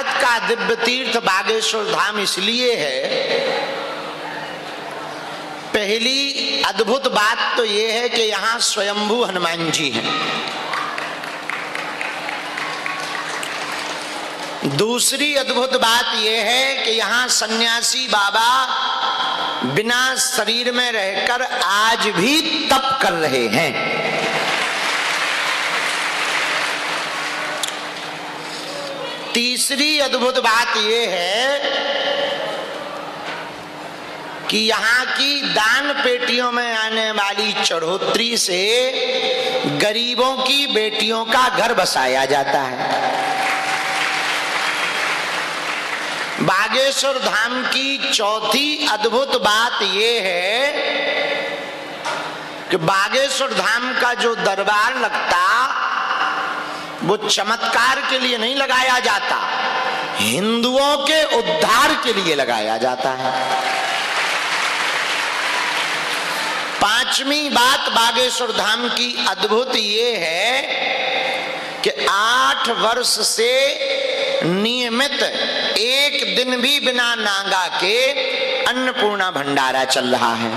भारत का दिव्य तीर्थ बागेश्वर धाम इसलिए है, पहली अद्भुत बात तो यह है कि यहां स्वयंभू हनुमान जी हैं। दूसरी अद्भुत बात यह है कि यहां सन्यासी बाबा बिना शरीर में रहकर आज भी तप कर रहे हैं। तीसरी अद्भुत बात यह है कि यहाँ की दान पेटियों में आने वाली चढ़ोतरी से गरीबों की बेटियों का घर बसाया जाता है। बागेश्वर धाम की चौथी अद्भुत बात यह है कि बागेश्वर धाम का जो दरबार लगता वो चमत्कार के लिए नहीं लगाया जाता, हिंदुओं के उद्धार के लिए लगाया जाता है। पांचवी बात बागेश्वर धाम की अद्भुत ये है कि 8 वर्ष से नियमित एक दिन भी बिना नागा के अन्नपूर्णा भंडारा चल रहा है।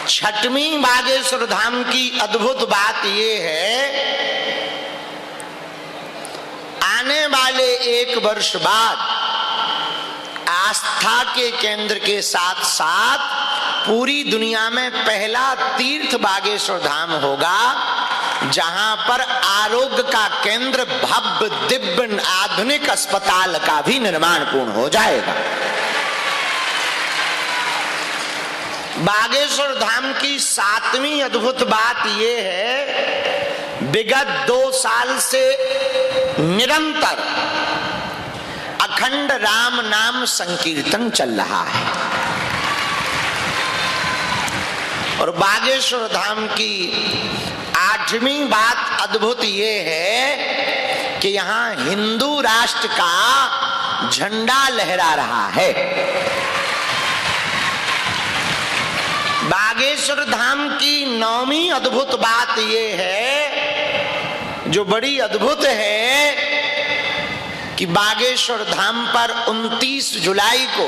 छठवीं बागेश्वर धाम की अद्भुत बात यह है, आने वाले 1 वर्ष बाद आस्था के केंद्र के साथ साथ पूरी दुनिया में पहला तीर्थ बागेश्वर धाम होगा, जहां पर आरोग्य का केंद्र भव्य दिव्य आधुनिक अस्पताल का भी निर्माण पूर्ण हो जाएगा। बागेश्वर धाम की 7वीं अद्भुत बात यह है, विगत 2 साल से निरंतर अखंड राम नाम संकीर्तन चल रहा है। और बागेश्वर धाम की 8वीं बात अद्भुत यह है कि यहाँ हिंदू राष्ट्र का झंडा लहरा रहा है। बागेश्वर धाम की 9वीं अद्भुत बात यह है, जो बड़ी अद्भुत है, कि बागेश्वर धाम पर 29 जुलाई को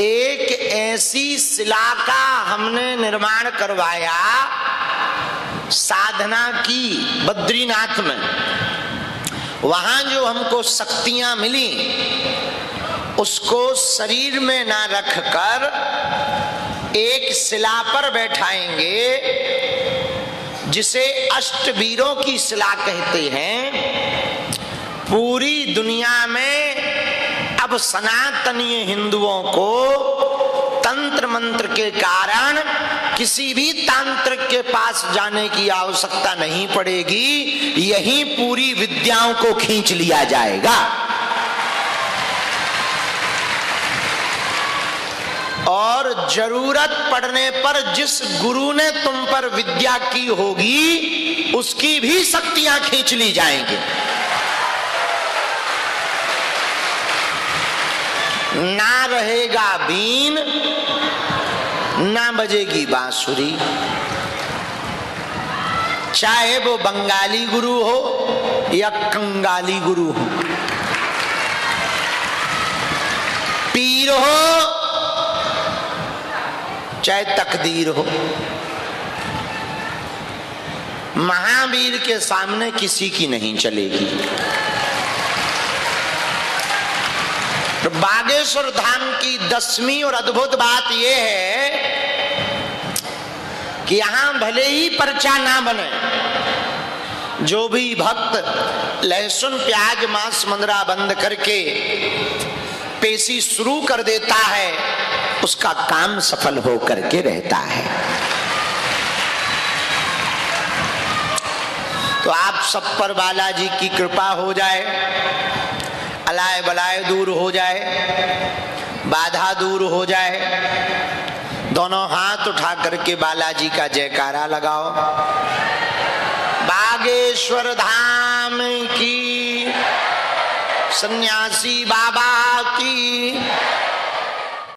एक ऐसी शिला का हमने निर्माण करवाया, साधना की बद्रीनाथ में। वहां जो हमको शक्तियां मिली उसको शरीर में ना रखकर एक शिला पर बैठाएंगे, जिसे अष्टवीरों की शिला कहते हैं। पूरी दुनिया में अब सनातनीय हिंदुओं को तंत्र मंत्र के कारण किसी भी तांत्रिक के पास जाने की आवश्यकता नहीं पड़ेगी, यहीं पूरी विद्याओं को खींच लिया जाएगा। और जरूरत पड़ने पर जिस गुरु ने तुम पर विद्या की होगी उसकी भी शक्तियां खींच ली जाएंगी। ना रहेगा बीन, ना बजेगी बांसुरी, चाहे वो बंगाली गुरु हो या कंगाली गुरु हो, पीर हो चाहे तकदीर हो, महावीर के सामने किसी की नहीं चलेगी। तो बागेश्वर धाम की 10वीं और अद्भुत बात यह है कि यहां भले ही पर्चा ना बने, जो भी भक्त लहसुन प्याज मांस मंदरा बंद करके पेशी शुरू कर देता है उसका काम सफल हो करके रहता है। तो आप सब पर बालाजी की कृपा हो जाए, अलाय बलाय दूर हो जाए, बाधा दूर हो जाए। दोनों हाथ उठा करके बालाजी का जयकारा लगाओ। बागेश्वर धाम की, सन्यासी बाबा की।